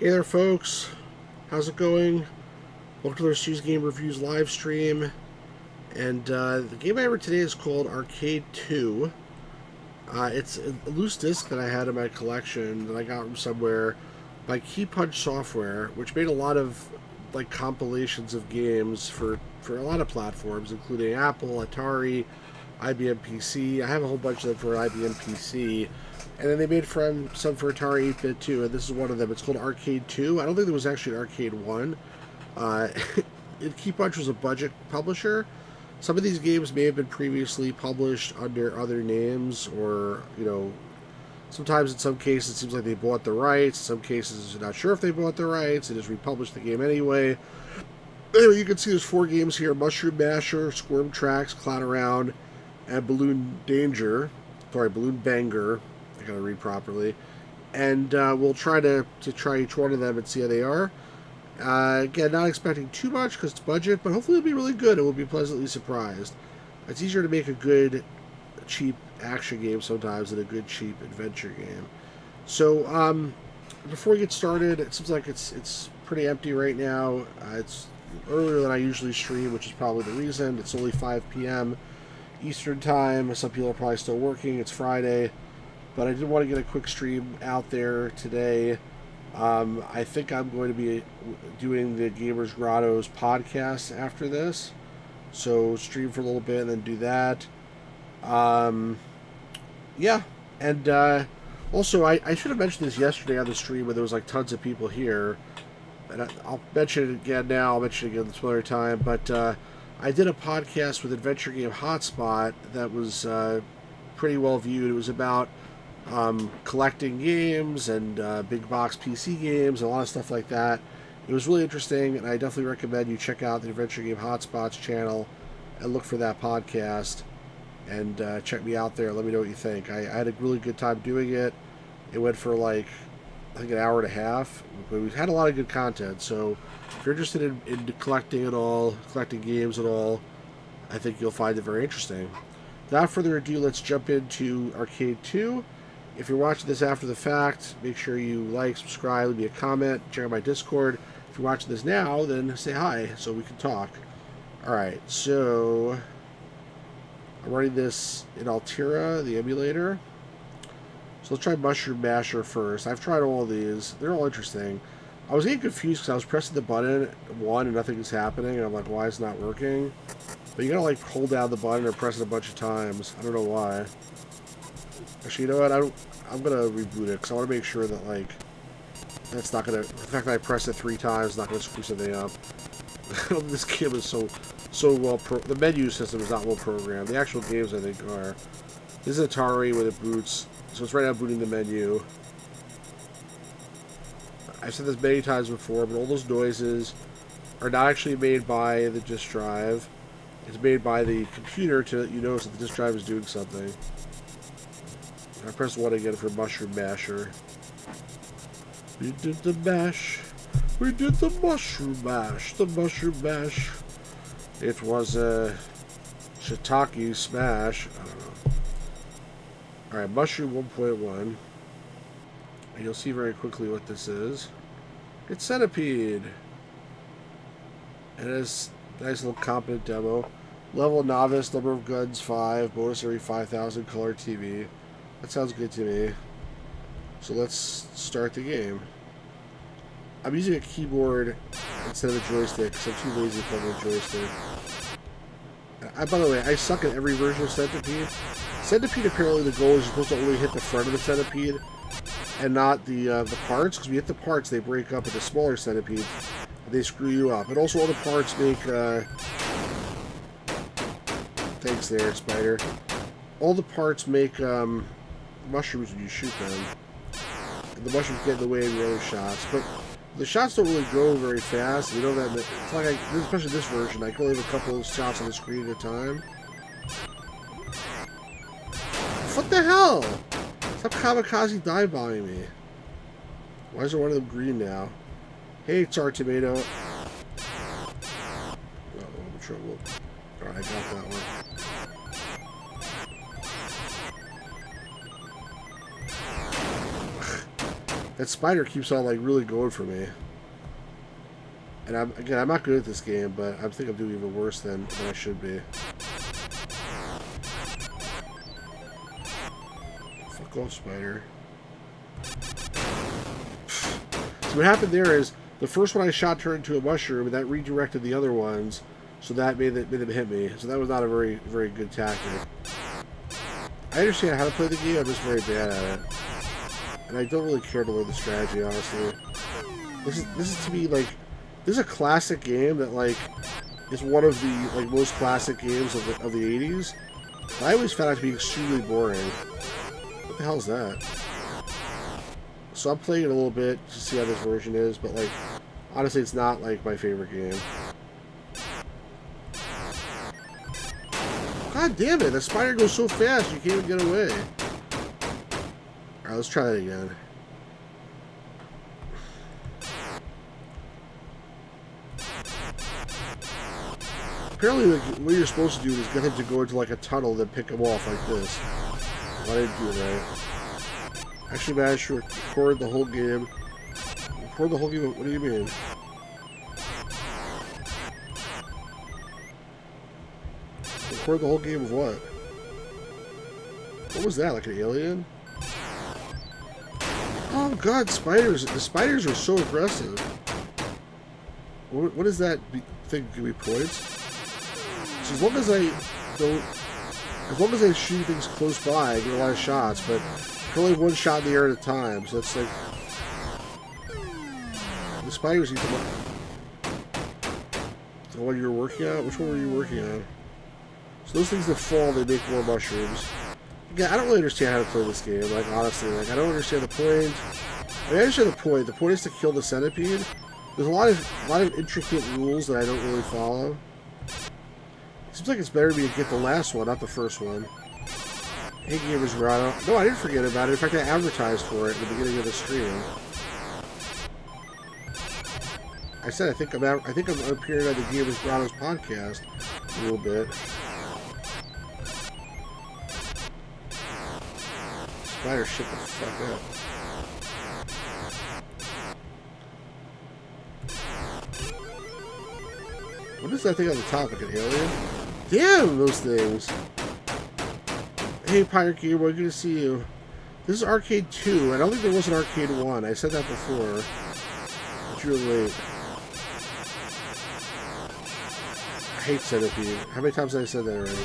Hey there, folks. How's it going? Welcome to the Steve's Game Reviews live stream. And the game I have today is called Arcade 2. It's a loose disc that I had in my collection that I got from somewhere by Keypunch Software, which made a lot of compilations of games for a lot of platforms, including Apple, Atari, IBM PC. I have a whole bunch of them for IBM PC. And then they made some for Atari 8-bit too, and this is one of them. It's called Arcade 2. I don't think there was actually an Arcade 1. Keypunch was a budget publisher. Some of these games may have been previously published under other names, or, sometimes in some cases it seems like they bought the rights. In some cases, you're not sure if they bought the rights. They just republished the game anyway. Anyway, you can see there's 4 games here: Mushroom Masher, Squirm Tracks, Clown Around, and Balloon Banger. I gotta read properly. And we'll try to try each one of them and see how they are. Again, not expecting too much because it's budget, but hopefully it'll be really good and we'll be pleasantly surprised. It's easier to make a good, cheap action game sometimes than a good, cheap adventure game. So, before we get started, it seems like it's pretty empty right now. It's earlier than I usually stream, which is probably the reason. It's only 5 p.m. Eastern Time. Some people are probably still working. It's Friday. But I did want to get a quick stream out there today. I think I'm going to be doing the Gamers Grotto's podcast after this. So stream for a little bit and then do that. Yeah. And also, I should have mentioned this yesterday on the stream when there was tons of people here. And I'll mention it again now. I'll mention it again some other time. But I did a podcast with Adventure Game Hotspot that was pretty well viewed. It was about collecting games and big box PC games and a lot of stuff like that. It was really interesting, and I definitely recommend you check out the Adventure Game Hotspot's channel and look for that podcast and check me out there. Let me know what you think. I had a really good time doing it. It went for I think an hour and a half, but we had a lot of good content. So if you're interested in collecting at all, collecting games at all, I think you'll find it very interesting. Without further ado, let's jump into Arcade 2. If you're watching this after the fact, make sure you like, subscribe, leave me a comment, check out my Discord. If you're watching this now, then say hi so we can talk. Alright, so I'm running this in Altera, the emulator. So let's try Mushroom Masher first. I've tried all of these. They're all interesting. I was getting confused because I was pressing the button one and nothing is happening, and I'm like, why is it not working? But you gotta hold down the button or press it a bunch of times. I don't know why. Actually, you know what? I'm gonna reboot it because I want to make sure that that's not gonna. The fact that I pressed it 3 times is not gonna screw something up. This game is so well. The menu system is not well programmed. The actual games, I think, are. This is Atari when it boots, so it's right now booting the menu. I've said this many times before, but all those noises are not actually made by the disk drive. It's made by the computer to let you know that the disk drive is doing something. I press 1 again for Mushroom Masher. We did the mash. We did the mushroom mash. The mushroom mash. It was a shiitake smash. I don't know. Alright, Mushroom 1.1. And you'll see very quickly what this is. It's Centipede. And it is a nice little competent demo. Level Novice, number of guns 5, bonus every 5,000, color TV. That sounds good to me. So let's start the game. I'm using a keyboard instead of a joystick because I'm too lazy to play with a joystick. By the way, I suck at every version of Centipede. Centipede, apparently the goal is you're supposed to only hit the front of the Centipede and not the parts, because when you hit the parts they break up into smaller centipedes and they screw you up. And also all the parts make... Thanks there, Spider. All the parts make... mushrooms when you shoot them, and the mushrooms get in the way of your other shots. But the shots don't really go very fast. You know that it's like especially this version, I can only have a couple of shots on the screen at a time. What the hell? Stop kamikaze dive-bombing me. Why is there one of them green now? Hey, Tsar Tomato. Uh-oh, I'm in trouble. Alright, I got that one. That spider keeps on like really going for me. And I'm not good at this game, but I think I'm doing even worse than I should be. Fuck off, spider. So what happened there is the first one I shot turned into a mushroom, and that redirected the other ones, so that made them hit me. So that was not a very good tactic. I understand how to play the game. I'm just very bad at it, and I don't really care to learn the strategy. Honestly, this is to me like. This is a classic game that, like, is one of the, like, most classic games of the 80s. But I always found it to be extremely boring. What the hell is that? So I'm playing it a little bit to see how this version is, but, like, honestly, it's not, like, my favorite game. God damn it, the spider goes so fast you can't even get away. Alright, let's try that again. Apparently, like, what you're supposed to do is get him to go into like a tunnel, then pick him off like this. Well, I didn't do it right. Actually managed to record the whole game. Record the whole game? What do you mean? Record the whole game of what? What was that? Like an alien? Oh god, spiders! The spiders are so aggressive. What is that thing? Give me points? So as long as I shoot things close by, I get a lot of shots, but I can only have one shot in the air at a time, so that's like... The spiders eat them up. The one you were working on? Which one were you working on? So those things that fall, they make more mushrooms. Again, I don't really understand how to play this game, like, honestly. Like, I don't understand the point. I mean, I understand the point. The point is to kill the centipede. There's a lot of intricate rules that I don't really follow. Seems like it's better for me to get the last one, not the first one. Hey, Gamers Grotto. No, I didn't forget about it. In fact, I advertised for it at the beginning of the stream. I said I think I'm appearing on the Gamers Grotto's podcast a little bit. Spider, shut the fuck up. What is that thing on the top? Like an alien? Damn, those things. Hey, Pirate Gamer, good to see you. This is Arcade 2. I don't think there was an Arcade 1. I said that before. But you're late. I hate Centipede. How many times have I said that already?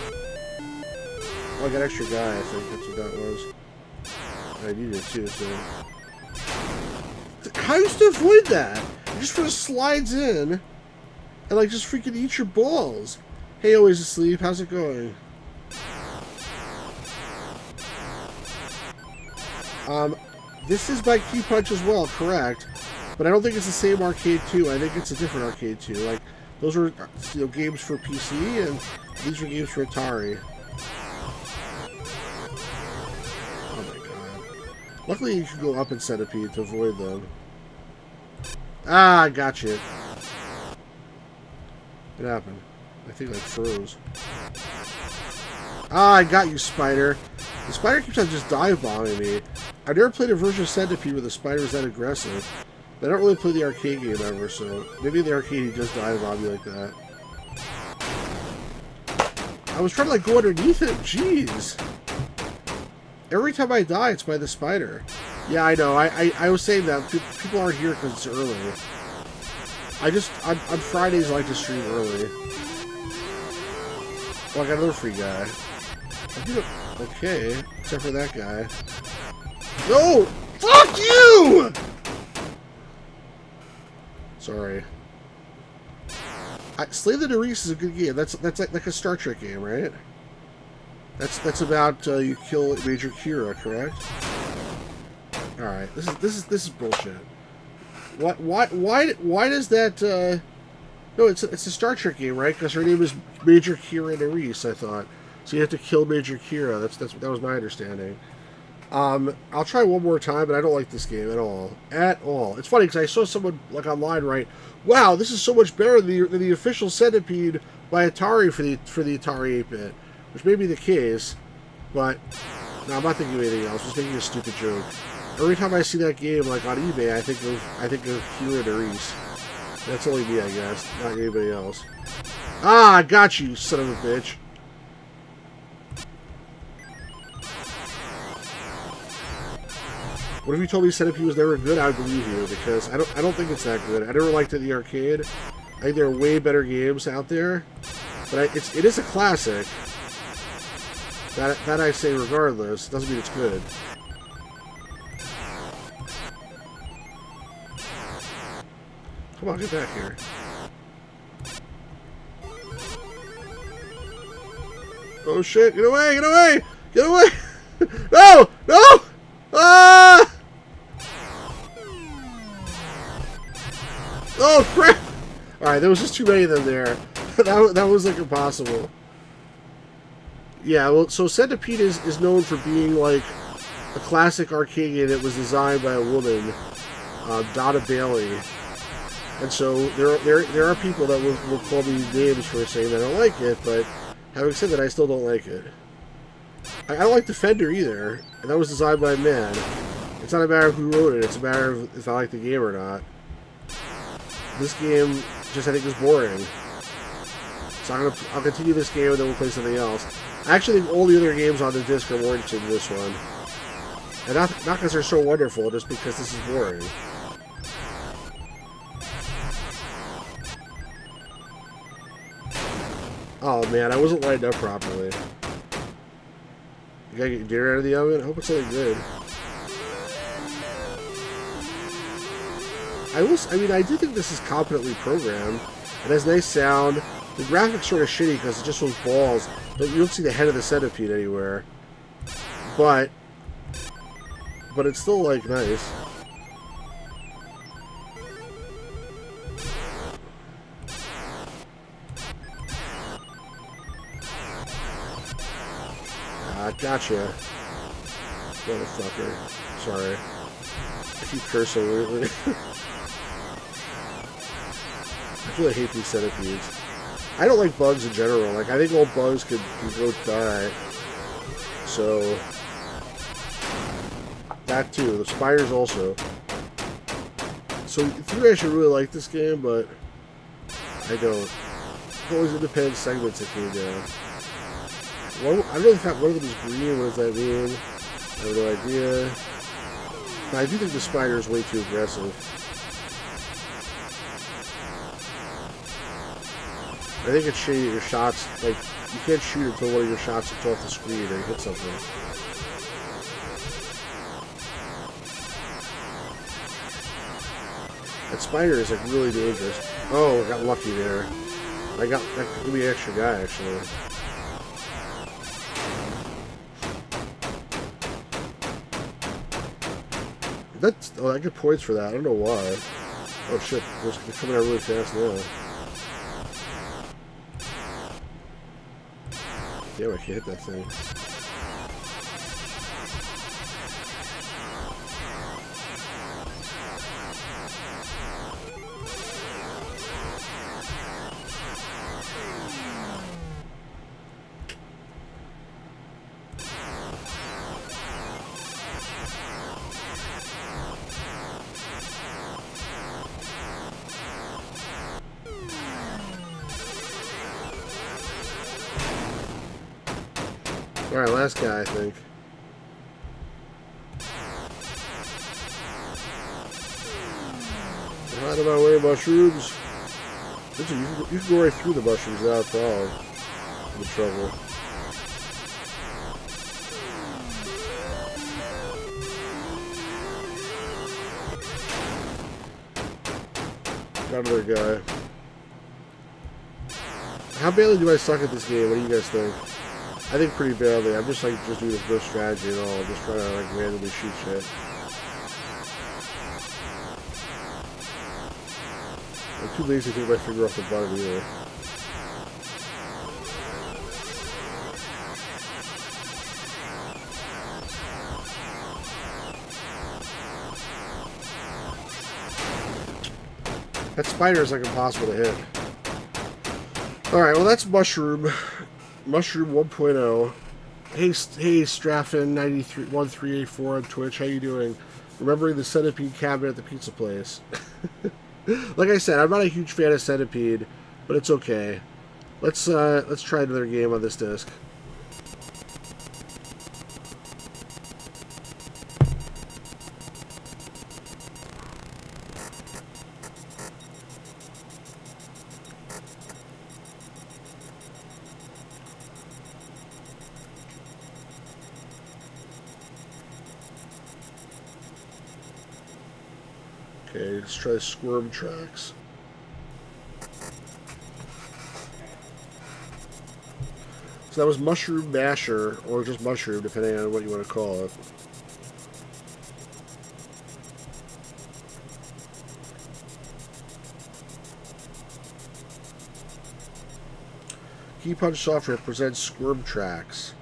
Oh, I got extra guy, I think. That's what that was. I need it too, so... How are you supposed to avoid that? It just sort of slides in and, like, just freaking eat your balls. Hey, always asleep. How's it going? This is by Keypunch as well, correct? But I don't think it's the same Arcade 2. I think it's a different Arcade 2. Like, those were, you know, games for PC, and these are games for Atari. Oh my god. Luckily, you can go up in Centipede to avoid them. Ah, I got you. What happened? I think I froze. Ah, I got you, Spider. The spider keeps on just dive bombing me. I've never played a version of Centipede where the spider is that aggressive. I don't really play the arcade game ever, so maybe in the arcade he just dive bomb me like that. I was trying to, like, go underneath it. Jeez. Every time I die, it's by the spider. Yeah, I know. I was saying that. People aren't here because it's early. On Fridays, I like to stream early. Oh, I got another free guy. Okay, except for that guy. No! Fuck you! Sorry. Slay the Nerys is a good game. That's like a Star Trek game, right? That's about you kill Major Kira, correct? All right. This is bullshit. Why does that? No, it's a Star Trek game, right? Because her name is Major Kira Nerys, I thought. So you have to kill Major Kira. That was my understanding. I'll try one more time, but I don't like this game at all. At all. It's funny because I saw someone like online write, "Wow, this is so much better than the official Centipede by Atari for the Atari 8-bit," which may be the case, but no, I'm not thinking of anything else. I'm just making a stupid joke. Every time I see that game, like on eBay, I think of Hugh and Reese. That's only me, I guess, not anybody else. Ah, I got you, son of a bitch. What if you told me Centipede was never good? I would believe you, because I don't think it's that good. I never liked it in the arcade. I think there are way better games out there, but it is a classic. That I say regardless. Doesn't mean it's good. Come on, get back here. Oh shit, get away, get away! Get away! No! No! Ah! Oh crap! Alright, there was just too many of them there. that was like impossible. Yeah, well, so Centipede is known for being like a classic arcade game that was designed by a woman, Donna Bailey. And so there are people that will call me names for saying that I don't like it, but having said that, I still don't like it. I don't like Defender either, and that was designed by a man. It's not a matter of who wrote it, it's a matter of if I like the game or not. This game just, I think, is boring. So I'll continue this game and then we'll play something else. I actually think all the other games on the disc are more interesting than this one. And not because they're so wonderful, just because this is boring. Oh man, I wasn't lined up properly. You gotta get your dinner out of the oven? I hope it's something good. I do think this is competently programmed. It has nice sound. The graphics sort of shitty because it just shows balls, but you don't see the head of the centipede anywhere. But it's still like nice. Ah, gotcha. Motherfucker. Sorry. I keep cursing lately. I really hate these centipedes. I don't like bugs in general. Like, I think all bugs could go die. So, that too. The spiders also. So, in theory, I should really like this game, but I don't. There's always independent segments that came down. I really thought one of them is green. What does that mean? I have no idea. But I do think the spider is way too aggressive. I think it's shady that your shots, like, you can't shoot until one of your shots hits off the screen or hit something. That spider is, like, really dangerous. Oh, I got lucky there. That could be an extra guy, actually. I get points for that. I don't know why. Oh shit, they're coming out really fast now. Damn, I can't hit that thing. Alright, last guy, I think. Right about wearing mushrooms. Listen, you can go right through the mushrooms without a problem. No trouble. Got another guy. How badly do I suck at this game? What do you guys think? I think pretty badly. I'm just doing no strategy at all. I'm just trying to like randomly shoot shit. I'm too lazy to take my finger off the button either. That spider is like impossible to hit. Alright, well that's Mushroom 1.0. Hey Straffen931384 on Twitch, how you doing? Remembering the centipede cabinet at the pizza place. Like I said, I'm not a huge fan of Centipede, but it's okay. Let's try another game on this disc. Okay, let's try Squirm Tracks. So that was Mushroom Masher, or just Mushroom, depending on what you want to call it. Keypunch Software presents Squirm Tracks.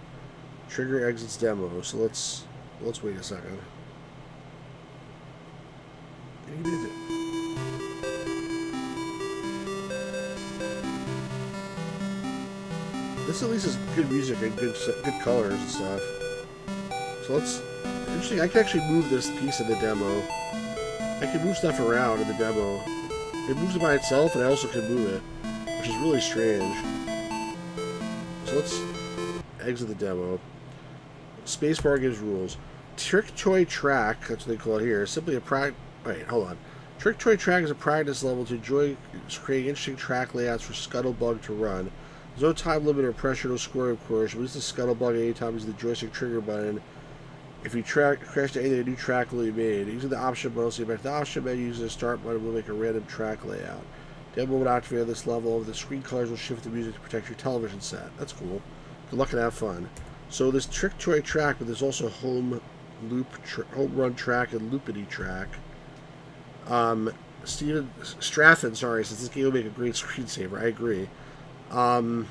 Trigger exits demo. So let's wait a second. This at least is good music and good colors and stuff. So let's... Interesting, I can actually move this piece of the demo. I can move stuff around in the demo. It moves it by itself, and I also can move it, which is really strange. So let's exit the demo. Spacebar gives rules. Trick Toy Track, that's what they call it here, is simply a practice... Wait, hold on. Trick Toy Track is a practice level to enjoy creating interesting track layouts for Scuttlebug to run. There's no time limit or pressure, no scoring, of course. Use the Scuttlebug anytime using the joystick trigger button. If you crash to anything, a new track will be made. Using the option button, so back to the option menu, using the start button will make a random track layout. Demo will activate on this level. The screen colors will shift the music to protect your television set. That's cool. Good luck and have fun. So this Trick Toy Track, but there's also home run track and loopity track. Steven Straffen, sorry, since this game will make a great screensaver. I agree. Alright,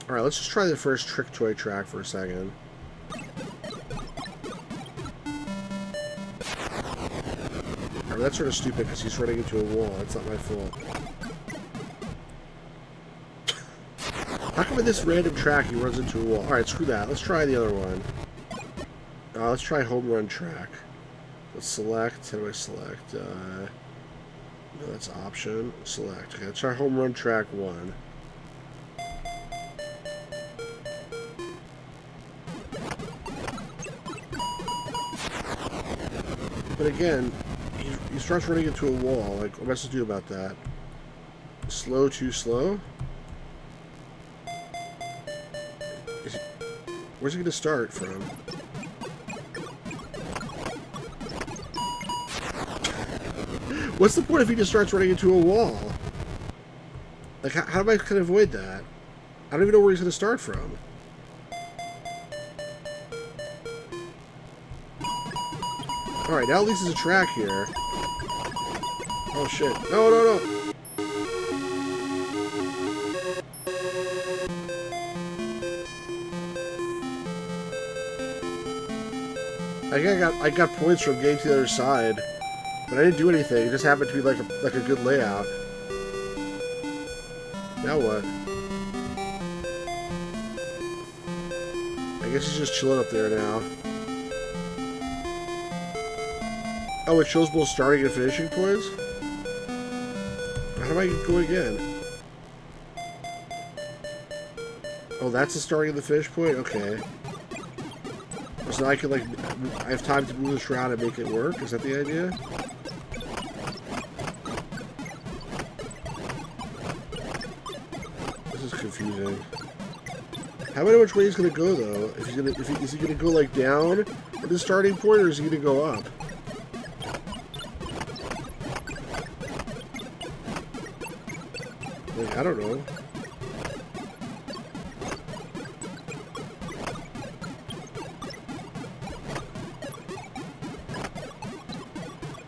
let's just try the first Trick Toy Track for a second. Alright, that's sort of stupid because he's running into a wall. It's not my fault. How come in this random track he runs into a wall? Alright, screw that. Let's try the other one. Let's try Home Run Track. Let's select. How do I select? No, that's option. Select. Okay, let's try Home Run Track 1. But again, he starts running into a wall. Like, what am I supposed to do about that? Slow, too slow? Where's he going to start from? What's the point if he just starts running into a wall? Like, how am I going to avoid that? I don't even know where he's going to start from. Alright, now at least there's a track here. Oh shit. No, no, no! I got points from getting to the other side, but I didn't do anything. It just happened to be like a good layout. Now what? I guess he's just chilling up there now. Oh, it shows both starting and finishing points? How do I go again? Oh, that's the starting and the finish point? Okay. So I can, like, I have time to move this around and make it work? Is that the idea? This is confusing. How do I know which way he's gonna go, though? Is he gonna go, like, down at the starting point, or is he gonna go up? Like, I don't know.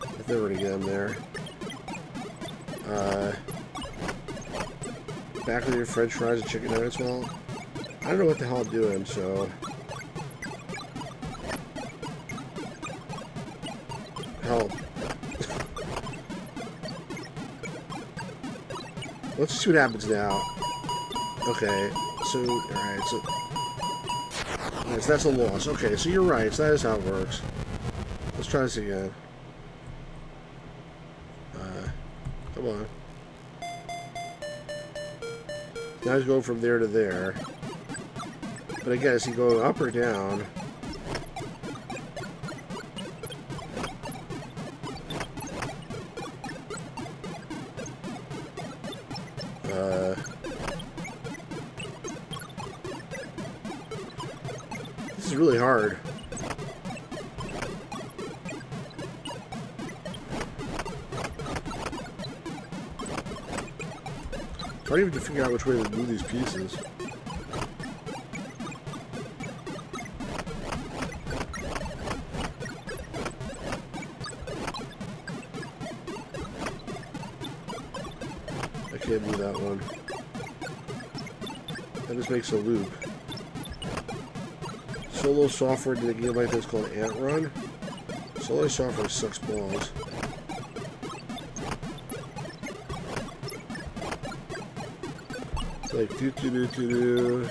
I've never gonna get him there. Back with your french fries and chicken nuggets. Well, I don't know what the hell I'm doing, so... Help. Let's see what happens now. Okay, so, alright, so... Alright, so that's a loss. Okay, so you're right, so that is how it works. Let's try this again. Come on. Now he's going from there to there. But again, is he going up or down? This is really hard. Hard even to figure out which way to move these pieces. I can't do that one. That just makes a loop. Solo software in a game like this called Ant Run. Solo software sucks balls. It's like do do do do do.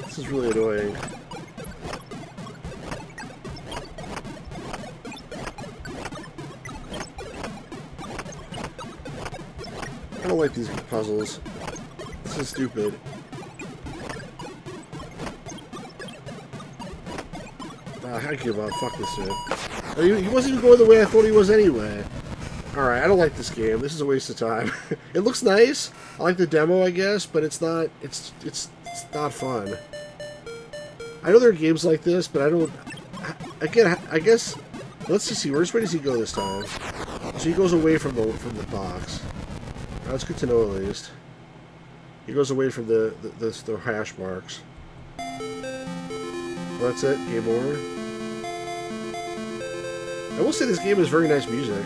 This is really annoying. I don't like these puzzles. This is stupid. I give up. Fuck this shit. He wasn't even going the way I thought he was anyway. Alright, I don't like this game. This is a waste of time. It looks nice. I like the demo, I guess, but it's not not fun. I know there are games like this, but I don't... Again, I guess... Let's just see. Where does he go this time? So he goes away from the box. That's good to know, at least. He goes away from the hash marks. Well, that's it. Game over. I will say this game has very nice music.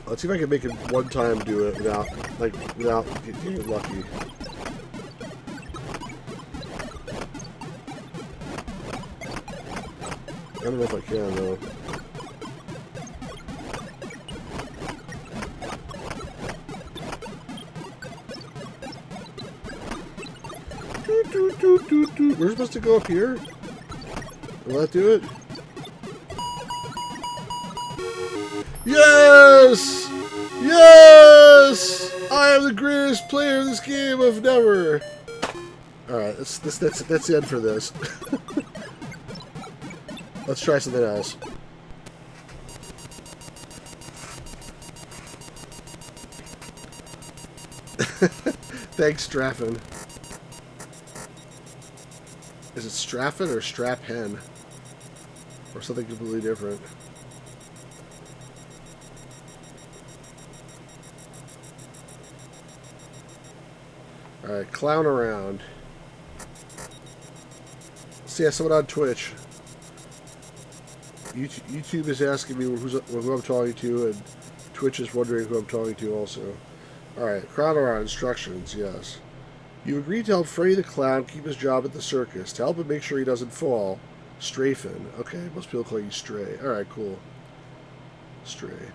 Let's see if I can make it one time do it without getting lucky. I don't know if I can, though. We're supposed to go up here? Will that do it? Yes! Yes! I am the greatest player in this game of never. Alright, that's the end for this. Let's try something else. Thanks, Straffen. Is it Straffen or Straphen? Or something completely different? Alright, clown around. See, someone on Twitch. YouTube is asking me who I'm talking to, and Twitch is wondering who I'm talking to also. Alright, clown around instructions, yes. You agreed to help Freddy the Clown keep his job at the circus. To help him make sure he doesn't fall. Strafing. Okay, most people call you Stray. Alright, cool. Stray.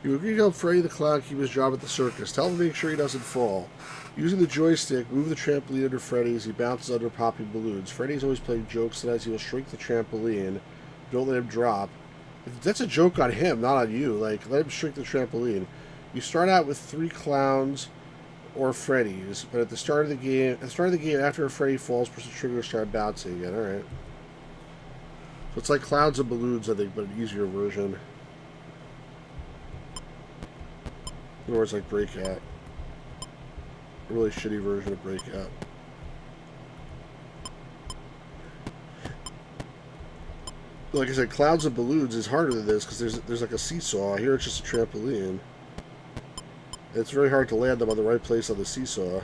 You agreed to help Freddy the Clown keep his job at the circus. To help him make sure he doesn't fall. Using the joystick, move the trampoline under Freddy as he bounces under popping balloons. Freddy's always playing jokes, and as he will shrink the trampoline, don't let him drop. That's a joke on him, not on you. Like, let him shrink the trampoline. You start out with 3 clowns or Freddy's, but at the start of the game, after a Freddy falls, press the trigger to start bouncing again. Alright. So it's like clowns and balloons, I think, but an easier version. Or it's like Breakout. A really shitty version of Breakout. Like I said, clouds and balloons is harder than this because there's like a seesaw. Here it's just a trampoline. It's very hard to land them on the right place on the seesaw.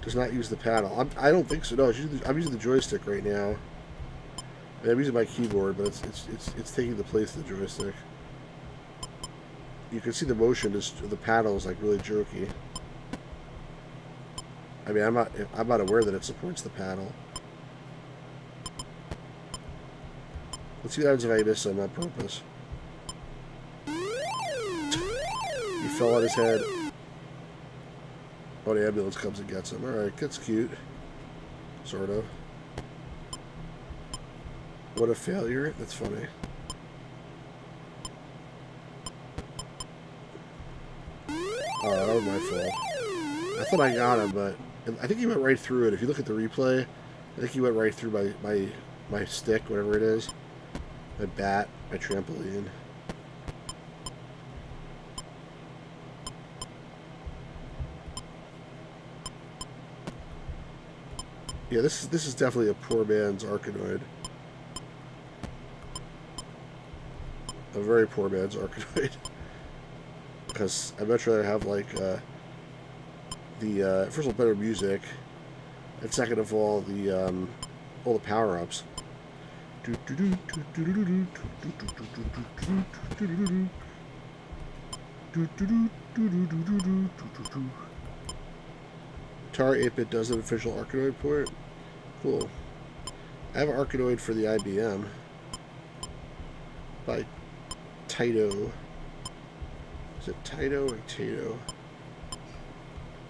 Does not use the paddle. I don't think so. No, I'm using the joystick right now. I'm using my keyboard, but it's taking the place of the joystick. You can see the motion of the paddle is like really jerky. I mean, I'm not aware that it supports the paddle. Let's see what happens if I miss him on purpose. He fell on his head. Oh, the ambulance comes and gets him. Alright, that's cute. Sort of. What a failure. That's funny. Oh, that was my fault. I thought I got him, but I think he went right through it. If you look at the replay, I think he went right through my stick, whatever it is. My bat, my trampoline. Yeah, this is definitely a poor man's Arkanoid. A very poor man's Arkanoid. Because I'd much rather have, like, first of all, better music, and second of all the power-ups. Atari 8-bit does an official Arkanoid port. Cool. I have an Arkanoid for the IBM by Taito. Is it Taito or Tato?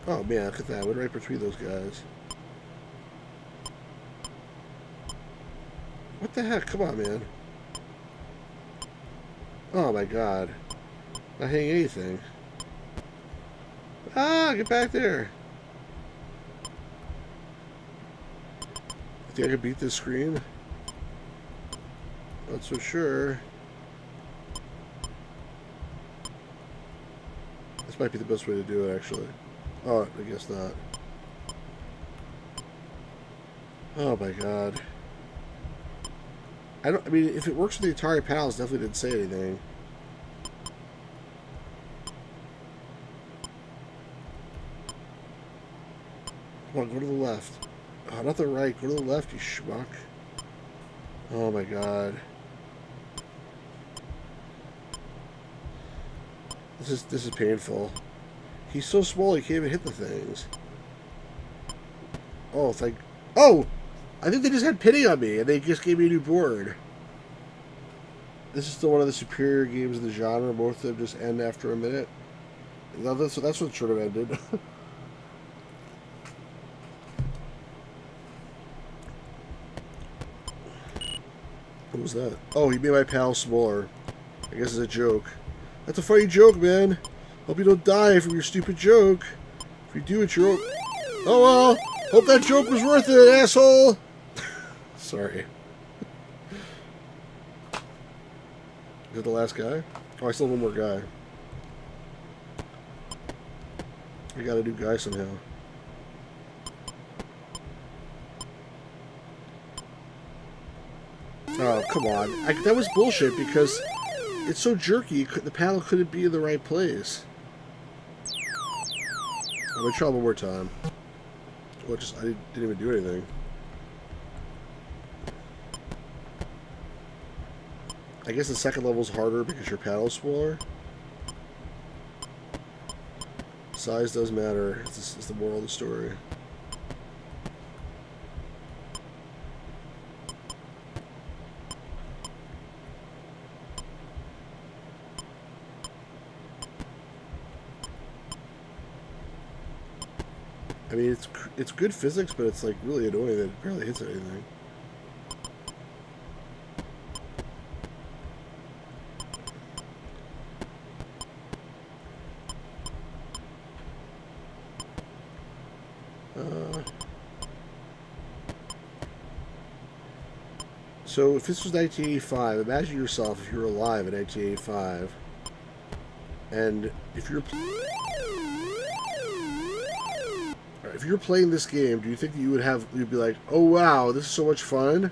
Oh man, look at that. I went right between those guys. What the heck? Come on, man. Oh my god. Not hitting anything. Ah, get back there. Think I can beat this screen? Not so sure. This might be the best way to do it, actually. Oh, I guess not. Oh my god. I mean, if it works with the Atari pals, definitely didn't say anything. Come on, go to the left. Oh, not the right. Go to the left, you schmuck. Oh my god. This is painful. He's so small he can't even hit the things. Oh, Oh! I think they just had pity on me and they just gave me a new board. This is still one of the superior games in the genre. Both of them just end after a minute. That's what it should have ended. What was that? Oh, he made my pal smaller. I guess it's a joke. That's a funny joke, man. Hope you don't die from your stupid joke. If you do, it's your own... Oh well! Hope that joke was worth it, asshole! Sorry. Is that the last guy? Oh, I still have one more guy. I got a new guy somehow. Oh, come on. That was bullshit because it's so jerky, the paddle couldn't be in the right place. I'm going to try one more time. Well, I didn't even do anything. I guess the second level's harder because your paddle's smaller. Size does matter. It's the moral of the story. I mean, it's good physics, but it's like really annoying that it barely hits anything. So if this was 1985, imagine yourself if you were alive in 1985, and if you're playing this game, do you think that you'd be like, oh wow, this is so much fun?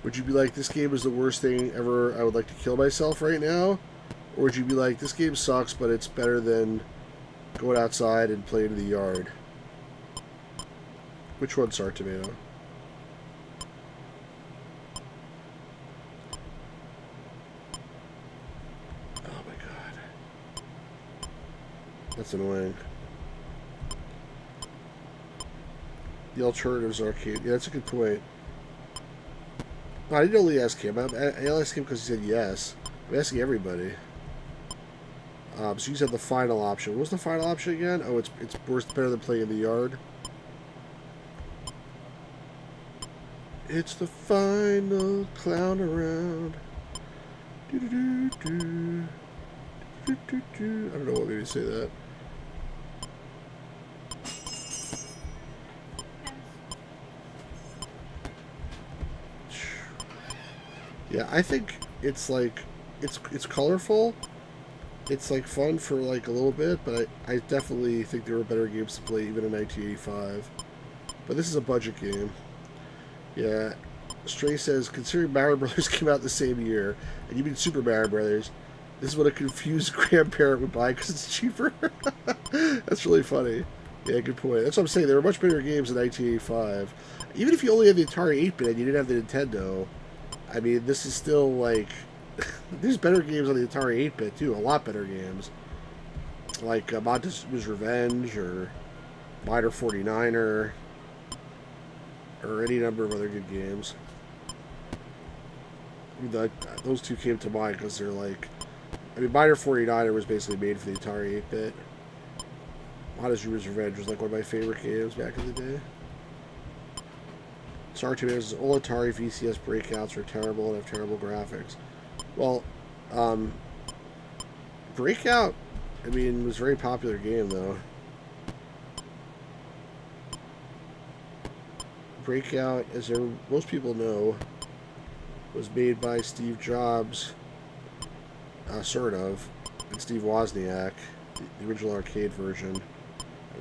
Would you be like, this game is the worst thing ever, I would like to kill myself right now? Or would you be like, this game sucks, but it's better than going outside and playing in the yard? Which one's our tomato? Oh my god. That's annoying. The alternatives arcade. Yeah, that's a good point. I didn't only ask him. I asked him because he said yes. I'm asking everybody. So you said the final option. What was the final option again? Oh, it's worse, better than playing in the yard. It's the final clown around. Do do do do. Do do do. I don't know what made me say that. Yeah, I think it's like it's colorful. It's like fun for like a little bit, but I definitely think there were better games to play even in 1985. But this is a budget game. Yeah. Stray says, considering Mario Brothers came out the same year, and you mean Super Mario Brothers, this is what a confused grandparent would buy because it's cheaper. That's really funny. Yeah, good point. That's what I'm saying. There were much better games in 1985. Even if you only had the Atari 8-bit and you didn't have the Nintendo, I mean, this is still like... There's better games on the Atari 8-bit, too. A lot better games. Like Montezuma's Revenge, or Miner 49er, or any number of other good games. Those two came to mind because they're like... I mean, Miner 49er was basically made for the Atari 8-bit. Montezuma's Revenge was like one of my favorite games back in the day. Sorry to me, all Atari VCS breakouts are terrible and have terrible graphics. Well, Breakout, I mean, was a very popular game, though. Breakout, as most people know, was made by Steve Jobs, sort of, and Steve Wozniak, the original arcade version.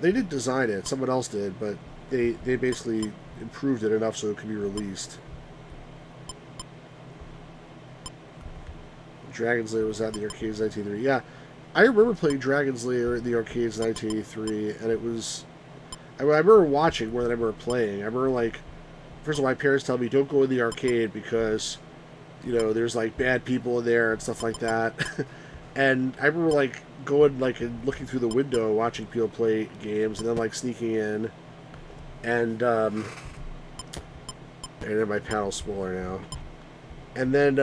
They didn't design it, someone else did, but they basically improved it enough so it could be released. Dragon's Lair was at the arcades in 1983. Yeah, I remember playing Dragon's Lair in the arcades in 1983, and it was... I remember watching more than I remember playing. I remember, like... First of all, my parents tell me, don't go in the arcade because, you know, there's, like, bad people in there and stuff like that. And I remember, like, going, like, and looking through the window, watching people play games, and then, like, sneaking in. And then my panel's smaller now. And then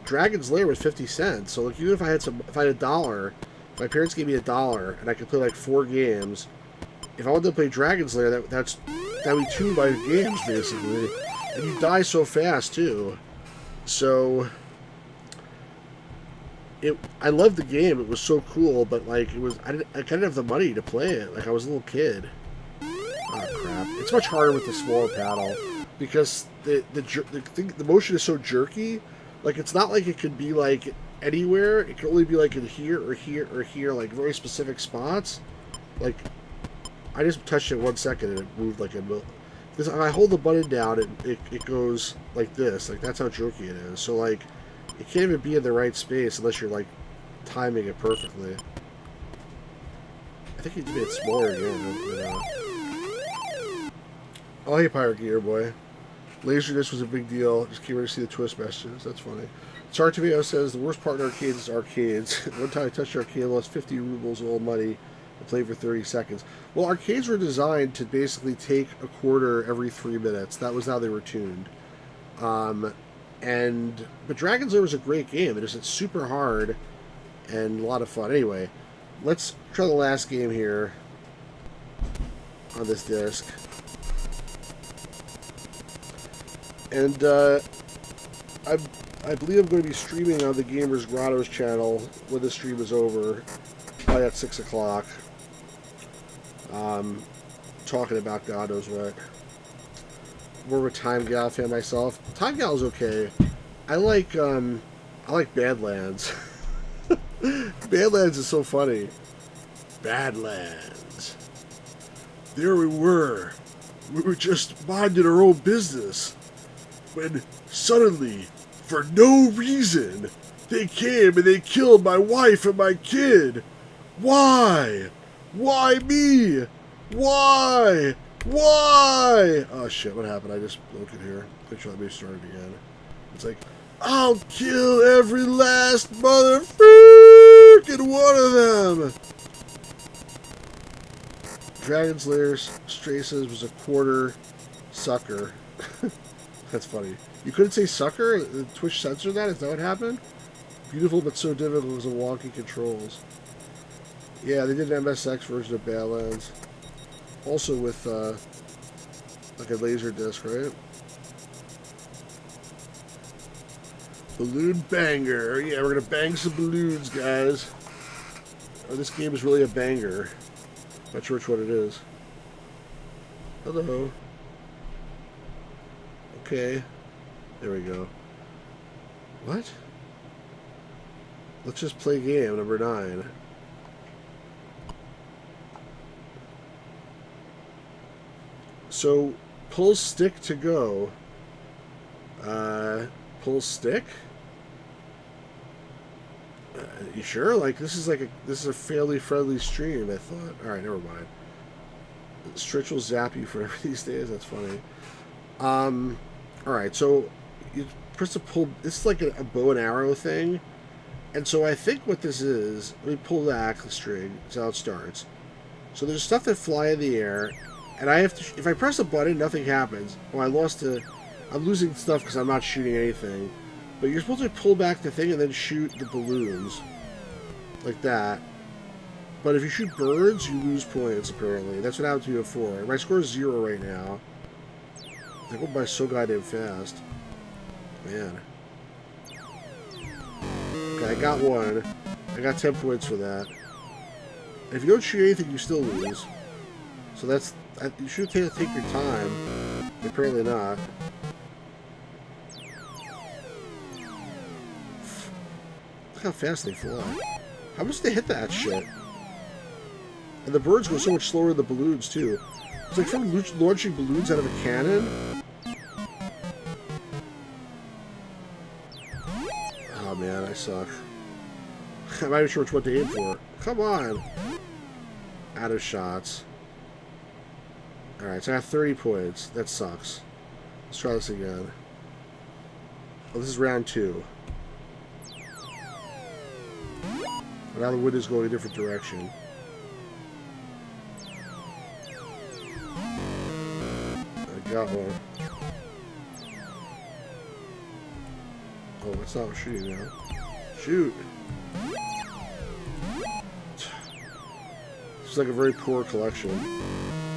Dragon's Lair was 50 cents. So like, even if I had a dollar, if my parents gave me $1 and I could play like 4 games, if I wanted to play Dragon's Lair, that'd be 2 of my games basically. And you die so fast too. So I loved the game. It was so cool, but like I didn't have the money to play it. Like I was a little kid. Oh crap! It's much harder with the smaller paddle. Because the motion is so jerky, like it's not like it could be like anywhere. It can only be like in here or here or here, like very specific spots. Like I just touched it 1 second and it moved like a mil. Because if I hold the button down, it goes like this. Like that's how jerky it is. So like it can't even be in the right space unless you're like timing it perfectly. I think you need to be smaller again. Oh, hey, Pirate Gear Boy. Laserdisc was a big deal. Just came here to see the twist messages. That's funny. Sartavio says the worst part in arcades is arcades. One time I touched an arcade, lost 50 rubles of old money, and played for 30 seconds. Well, arcades were designed to basically take a quarter every 3 minutes. That was how they were tuned. But Dragon's Lair was a great game. It's super hard and a lot of fun. Anyway, let's try the last game here on this disc. And I believe I'm going to be streaming on the Gamers Grotto's channel when the stream is over, probably at 6 o'clock. Talking about God knows what. More of a Time Gal fan myself. Time Gal is okay. I like Badlands. Badlands is so funny. Badlands. There we were. We were just minding our own business. When suddenly, for no reason, they came and they killed my wife and my kid. Why? Why me? Why? Why? Oh shit, what happened? I just broke it here. Picture let me start it again. It's like, I'll kill every last motherfucking one of them. Dragon's Lair, Stray says, was a quarter sucker. That's funny. You couldn't say sucker? Twitch censored that? Is that what happened? Beautiful but so difficult because of wonky controls. Yeah, they did an MSX version of Badlands. Also with, like a laser disc, right? Balloon banger. Yeah, we're gonna bang some balloons, guys. Oh, this game is really a banger. Not sure which one it is. Hello. Okay. There we go. What? Let's just play game number 9. So, pull stick to go. Pull stick? You sure? Like, this is a fairly friendly stream, I thought. Alright, never mind. Stritch will zap you forever these days. That's funny. Alright, so you press the pull. This is like a bow and arrow thing. And so I think what this is, let me pull back the string. That's how it starts. So there's stuff that fly in the air. And I have to, if I press a button, nothing happens. Oh, I'm losing stuff because I'm not shooting anything. But you're supposed to pull back the thing and then shoot the balloons. Like that. But if you shoot birds, you lose points, apparently. That's what happened to me before. My score is 0 right now. I go by so goddamn fast. Man. Okay, I got one. I got 10 points for that. And if you don't shoot anything, you still lose. So that's... You should take your time. But apparently not. Look how fast they fly. How much did they hit that shit? And the birds go so much slower than the balloons, too. It's like from launching balloons out of a cannon. Oh, man, I suck. I'm not even sure which one to aim for. Come on. Out of shots. Alright, so I have 30 points. That sucks. Let's try this again. Oh, this is round 2. Now the wind is going a different direction. I got one. Oh, that's not shooting now. Shoot! It's like a very poor collection.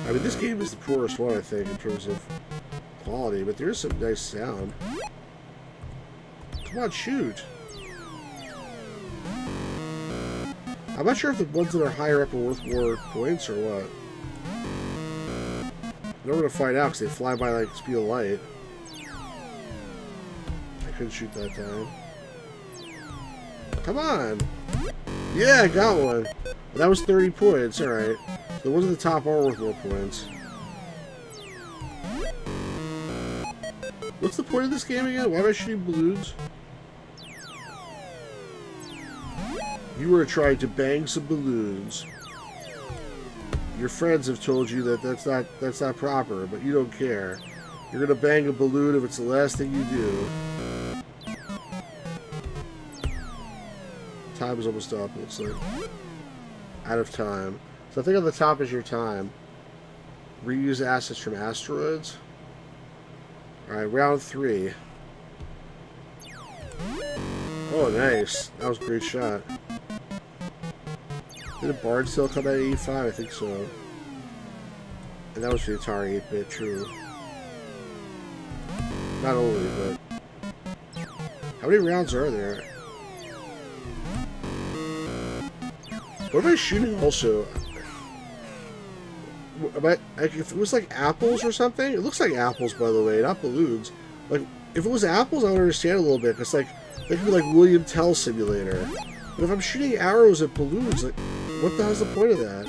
I mean, this game is the poorest one, I think, in terms of quality, but there is some nice sound. Come on, shoot! I'm not sure if the ones that are higher up are worth more points or what. We're going to find out because they fly by like the speed of light. I couldn't shoot that time. Come on! Yeah, I got one! Well, that was 30 points, alright. So the ones at the top are worth more points. What's the point of this game again? Why am I shooting balloons? You were trying to bang some balloons. Your friends have told you that that's not proper, but you don't care. You're gonna bang a balloon if it's the last thing you do. Time is almost up, it looks like. Out of time. So I think on the top is your time. Reuse assets from asteroids. Alright, round 3. Oh, nice. That was a great shot. Did a Bard still come out at 85? I think so. And that was the Atari 8-bit, true. Not only, but... How many rounds are there? What am I shooting also? If it was like apples or something? It looks like apples, by the way, not balloons. Like, if it was apples, I would understand a little bit. It's like, it could be like William Tell Simulator. But if I'm shooting arrows at balloons, like, what the hell's the point of that?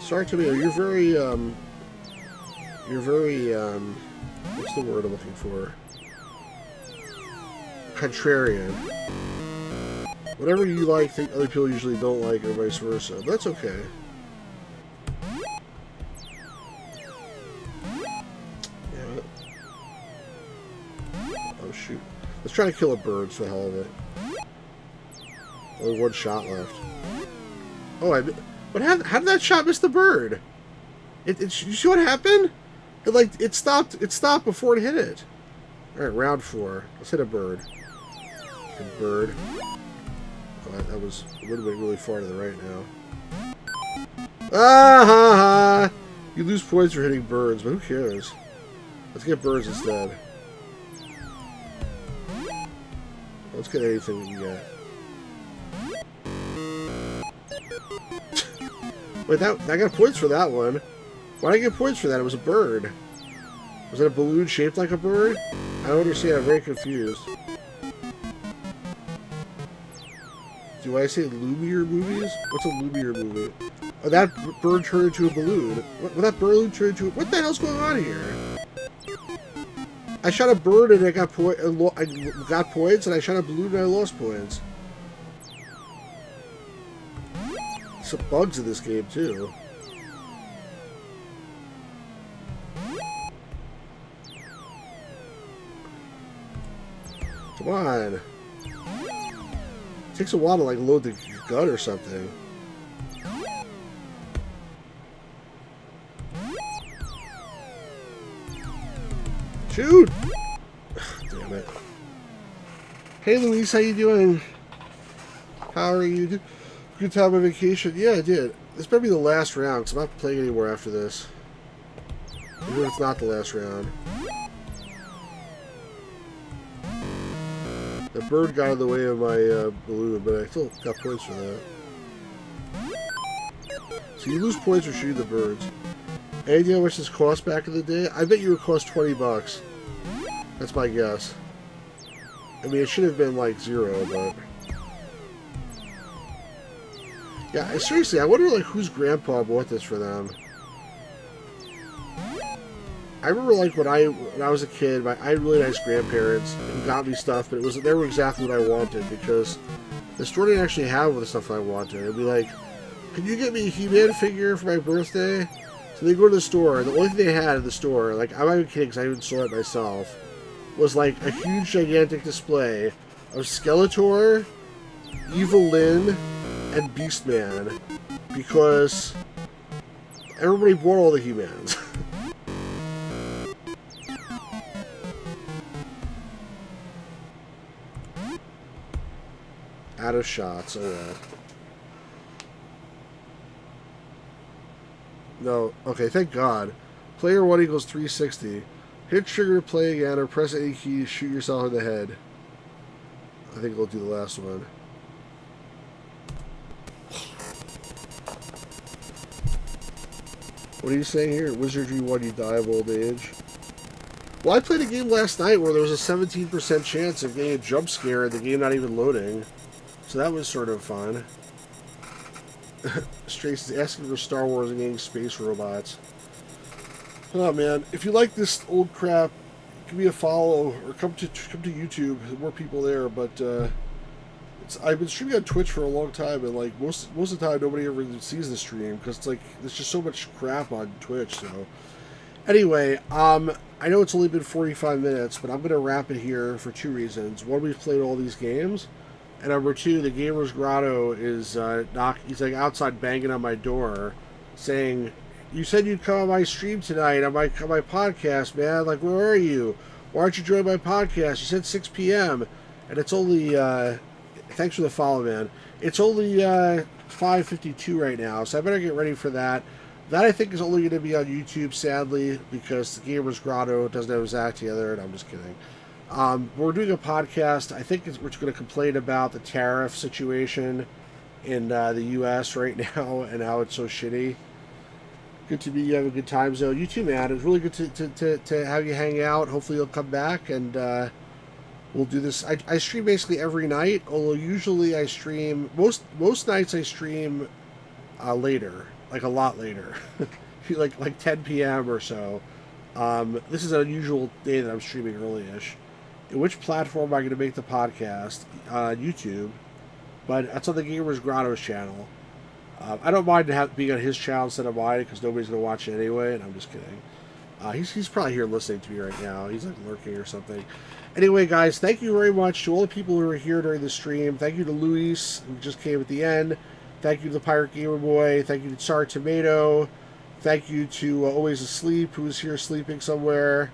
Sorry, Tomato, you're very, what's the word I'm looking for? Contrarian. Whatever you like, think other people usually don't like, or vice versa. But that's okay. Yeah. Oh, shoot. Let's try to kill a bird for the hell of it. Only one shot left. Oh, but how did that shot miss the bird? You see what happened? It stopped. It stopped before it hit it. All right, round 4. Let's hit a bird. A bird. Oh, that was a little bit really far to the right now. Ah ha ha! You lose points for hitting birds, but who cares? Let's get birds instead. Let's get anything we can get. Wait, I got points for that one. Why did I get points for that? It was a bird. Was it a balloon shaped like a bird? I don't understand. I'm very confused. Do I say Lumiere movies? What's a Lumiere movie? Oh, that bird turned into a balloon. That balloon turned into what the hell's going on here? I shot a bird and I got points, and I shot a balloon and I lost points. Some bugs in this game too. Come on. It takes a while to load the gun or something. Shoot! Damn it. Hey Luis, how you doing? How are you? Good time on vacation? Yeah, I did. This better be the last round, because I'm not playing anymore after this. Even if it's not the last round. The bird got in the way of my balloon, but I still got points for that. So you lose points for shooting the birds. Any idea how much this cost back in the day? I bet you it cost $20. That's my guess. I mean, it should have been like 0, but... Yeah, seriously, I wonder whose grandpa bought this for them. I remember when I was a kid, I had really nice grandparents who got me stuff, but they were exactly what I wanted, because the store didn't actually have the stuff I wanted. It'd be like, can you get me a He-Man figure for my birthday? So they go to the store, and the only thing they had in the store, I'm not even kidding because I even saw it myself, was a huge gigantic display of Skeletor, Evil Lyn, and Beastman, because everybody bought all the He-Mans. Out of shots, oh yeah. No, okay, thank God. Player 1 equals 360. Hit trigger to play again, or press any key to shoot yourself in the head. I think we'll do the last one. What are you saying here? Wizardry 1, you die of old age. Well, I played a game last night where there was a 17% chance of getting a jump scare and the game not even loading. So that was sort of fun. Strace is asking for Star Wars and getting space robots. Oh man, if you like this old crap, give me a follow or come to YouTube. There's more people there, but I've been streaming on Twitch for a long time, and most of the time nobody ever sees the stream because there's just so much crap on Twitch. So anyway, I know it's only been 45 minutes, but I'm gonna wrap it here for 2 reasons. One, we've played all these games. And number 2, the Gamer's Grotto is he's outside banging on my door saying, you said you'd come on my stream tonight on my podcast, man. Where are you? Why aren't you joining my podcast? You said 6 p.m. And it's only, thanks for the follow, man. It's only 5:52 right now, so I better get ready for that. That, I think, is only going to be on YouTube, sadly, because the Gamer's Grotto doesn't have his act together, and I'm just kidding. We're doing a podcast. I think we're going to complain about the tariff situation in the U.S. right now and how it's so shitty. Good to be you have a good time zone. You too, man. It's really good to have you hang out. Hopefully you'll come back and we'll do this. I stream basically every night, although usually I stream most nights I stream later, a lot later, like 10 p.m. or so. This is an unusual day that I'm streaming early-ish. In which platform am I going to make the podcast? YouTube, but that's on the Gamer's Grotto's channel. I don't mind being on his channel instead of mine because nobody's going to watch it anyway, and I'm just kidding. He's probably here listening to me right now. He's lurking or something. Anyway, guys, thank you very much to all the people who were here during the stream. Thank you to Luis, who just came at the end. Thank you to the Pirate Gamer Boy. Thank you to Tsar Tomato. Thank you to Always Asleep, who is here sleeping somewhere.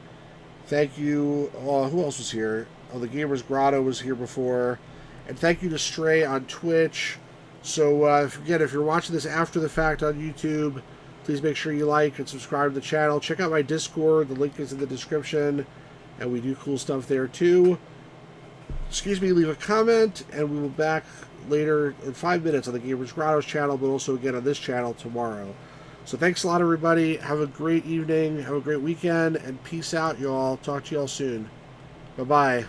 Thank you. Who else was here? Oh, the Gamers Grotto was here before. And thank you to Stray on Twitch. So, again, if you're watching this after the fact on YouTube, please make sure you like and subscribe to the channel. Check out my Discord. The link is in the description. And we do cool stuff there, too. Excuse me, leave a comment. And we will be back later in 5 minutes on the Gamers Grotto's channel, but also again on this channel tomorrow. So thanks a lot, everybody. Have a great evening. Have a great weekend. And peace out, y'all. Talk to y'all soon. Bye-bye.